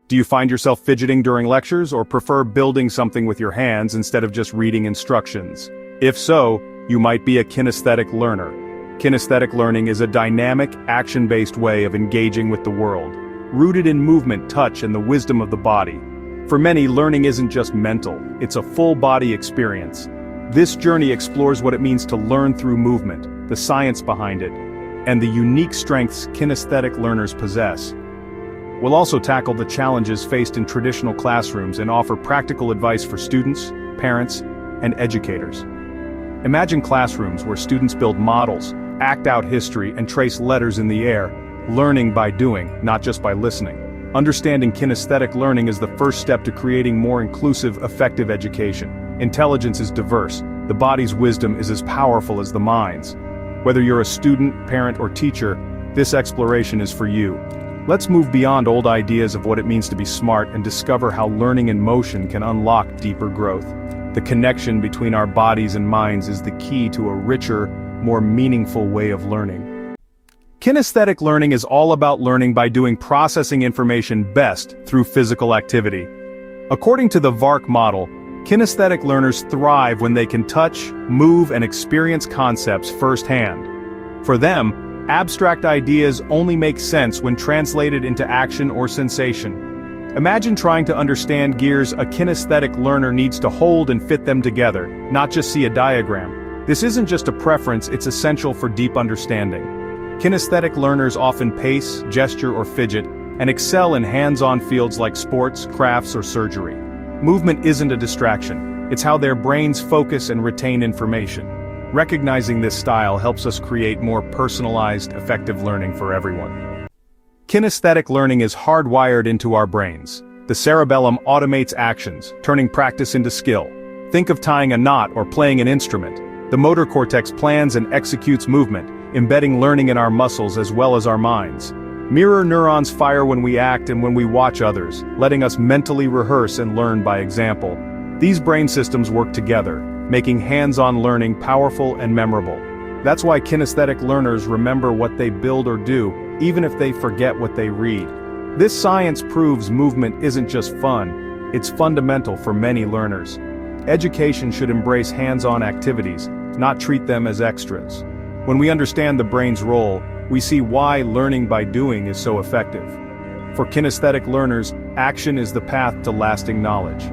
Do you find yourself fidgeting during lectures or prefer building something with your hands instead of just reading instructions? If so, you might be a kinesthetic learner. Kinesthetic learning is a dynamic, action-based way of engaging with the world, rooted in movement, touch, and the wisdom of the body. For many, learning isn't just mental, it's a full-body experience. This journey explores what it means to learn through movement, the science behind it, and the unique strengths kinesthetic learners possess. We'll also tackle the challenges faced in traditional classrooms and offer practical advice for students, parents, and educators. Imagine classrooms where students build models, act out history, and trace letters in the air, learning by doing, not just by listening. Understanding kinesthetic learning is the first step to creating more inclusive, effective education. Intelligence is diverse. The body's wisdom is as powerful as the mind's. Whether you're a student, parent, or teacher, this exploration is for you. Let's move beyond old ideas of what it means to be smart and discover how learning in motion can unlock deeper growth. The connection between our bodies and minds is the key to a richer, more meaningful way of learning. Kinesthetic learning is all about learning by doing, processing information best through physical activity. According to the VARK model, kinesthetic learners thrive when they can touch, move, and experience concepts firsthand. For them, abstract ideas only make sense when translated into action or sensation. Imagine trying to understand gears. A kinesthetic learner needs to hold and fit them together, not just see a diagram. This isn't just a preference, it's essential for deep understanding. Kinesthetic learners often pace, gesture, or fidget, and excel in hands-on fields like sports, crafts, or surgery. Movement isn't a distraction, it's how their brains focus and retain information. Recognizing this style helps us create more personalized, effective learning for everyone. Kinesthetic learning is hardwired into our brains. The cerebellum automates actions, turning practice into skill. Think of tying a knot or playing an instrument. The motor cortex plans and executes movement, embedding learning in our muscles as well as our minds. Mirror neurons fire when we act and when we watch others, letting us mentally rehearse and learn by example. These brain systems work together, making hands-on learning powerful and memorable. That's why kinesthetic learners remember what they build or do, even if they forget what they read. This science proves movement isn't just fun, it's fundamental for many learners. Education should embrace hands-on activities, not treat them as extras. When we understand the brain's role, we see why learning by doing is so effective. For kinesthetic learners, action is the path to lasting knowledge.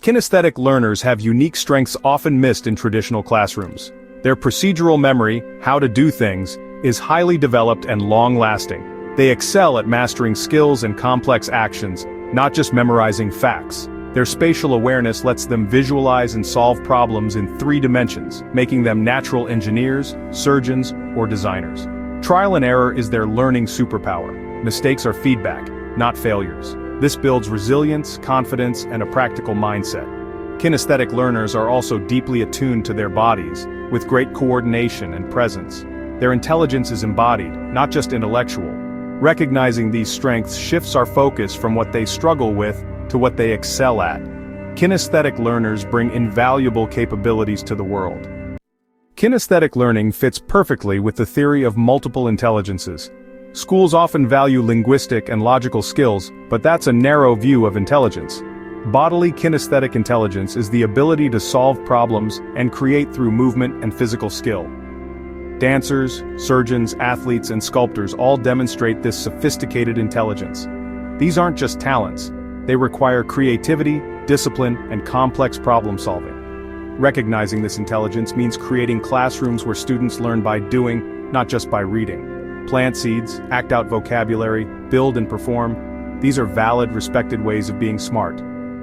Kinesthetic learners have unique strengths often missed in traditional classrooms. Their procedural memory, how to do things, is highly developed and long-lasting. They excel at mastering skills and complex actions, not just memorizing facts. Their spatial awareness lets them visualize and solve problems in 3 dimensions, making them natural engineers, surgeons, or designers. Trial and error is their learning superpower. Mistakes are feedback, not failures. This builds resilience, confidence, and a practical mindset. Kinesthetic learners are also deeply attuned to their bodies, with great coordination and presence. Their intelligence is embodied, not just intellectual. Recognizing these strengths shifts our focus from what they struggle with to what they excel at. Kinesthetic learners bring invaluable capabilities to the world. Kinesthetic learning fits perfectly with the theory of multiple intelligences. Schools often value linguistic and logical skills, but that's a narrow view of intelligence. Bodily kinesthetic intelligence is the ability to solve problems and create through movement and physical skill. Dancers, surgeons, athletes, and sculptors all demonstrate this sophisticated intelligence. These aren't just talents, they require creativity, discipline, and complex problem solving. Recognizing this intelligence means creating classrooms where students learn by doing, not just by reading. Plant seeds, act out vocabulary, build and perform. These are valid, respected ways of being smart.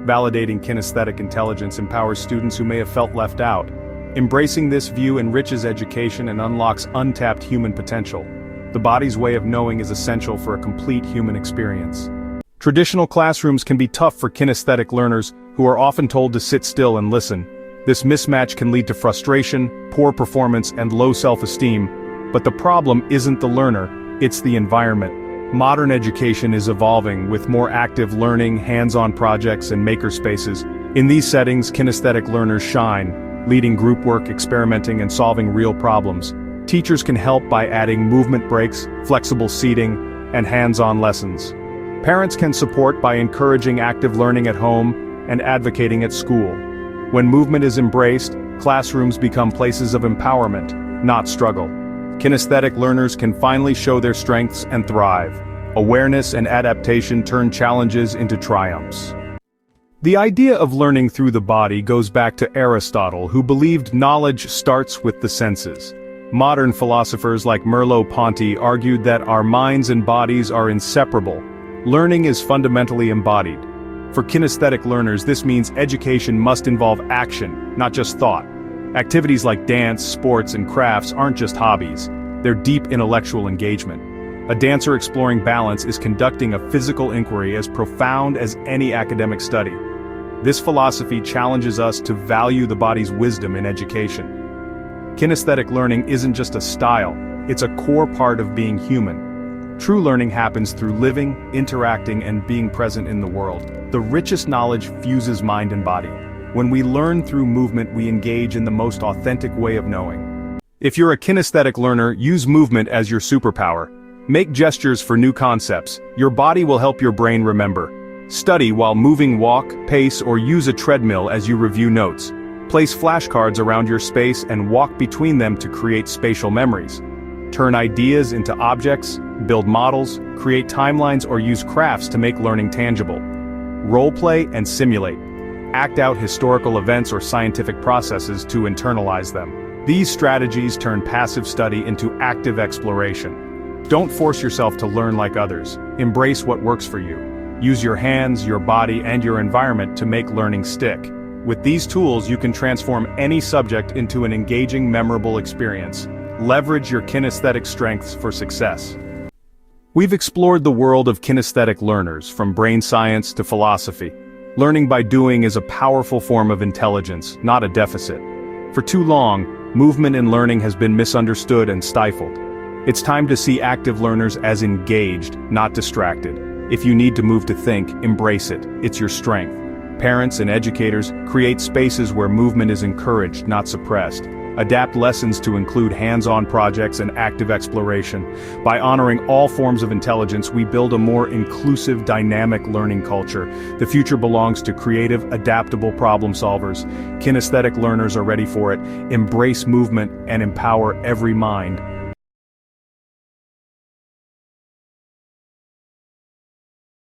Validating kinesthetic intelligence empowers students who may have felt left out. Embracing this view enriches education and unlocks untapped human potential. The body's way of knowing is essential for a complete human experience. Traditional classrooms can be tough for kinesthetic learners who are often told to sit still and listen. This mismatch can lead to frustration, poor performance, and low self-esteem. But the problem isn't the learner, it's the environment. Modern education is evolving with more active learning, hands-on projects, and makerspaces. In these settings, kinesthetic learners shine, leading group work, experimenting, and solving real problems. Teachers can help by adding movement breaks, flexible seating, and hands-on lessons. Parents can support by encouraging active learning at home and advocating at school. When movement is embraced, classrooms become places of empowerment, not struggle. Kinesthetic learners can finally show their strengths and thrive. Awareness and adaptation turn challenges into triumphs. The idea of learning through the body goes back to Aristotle, who believed knowledge starts with the senses. Modern philosophers like Merleau-Ponty argued that our minds and bodies are inseparable. Learning is fundamentally embodied. For kinesthetic learners, this means education must involve action, not just thought. Activities like dance, sports, and crafts aren't just hobbies. They're deep intellectual engagement. A dancer exploring balance is conducting a physical inquiry as profound as any academic study. This philosophy challenges us to value the body's wisdom in education. Kinesthetic learning isn't just a style, it's a core part of being human. True learning happens through living, interacting, and being present in the world. The richest knowledge fuses mind and body. When we learn through movement, we engage in the most authentic way of knowing. If you're a kinesthetic learner, use movement as your superpower. Make gestures for new concepts. Your body will help your brain remember. Study while moving, walk, pace, or use a treadmill as you review notes. Place flashcards around your space and walk between them to create spatial memories. Turn ideas into objects, build models, create timelines, or use crafts to make learning tangible. Role-play and simulate. Act out historical events or scientific processes to internalize them. These strategies turn passive study into active exploration. Don't force yourself to learn like others. Embrace what works for you. Use your hands, your body, and your environment to make learning stick. With these tools, you can transform any subject into an engaging, memorable experience. Leverage your kinesthetic strengths for success. We've explored the world of kinesthetic learners, from brain science to philosophy. Learning by doing is a powerful form of intelligence, not a deficit. For too long, movement in learning has been misunderstood and stifled. It's time to see active learners as engaged, not distracted. If you need to move to think, embrace it. It's your strength. Parents and educators, create spaces where movement is encouraged, not suppressed. Adapt lessons to include hands-on projects and active exploration. By honoring all forms of intelligence, we build a more inclusive, dynamic learning culture. The future belongs to creative, adaptable problem solvers. Kinesthetic learners are ready for it. Embrace movement and empower every mind.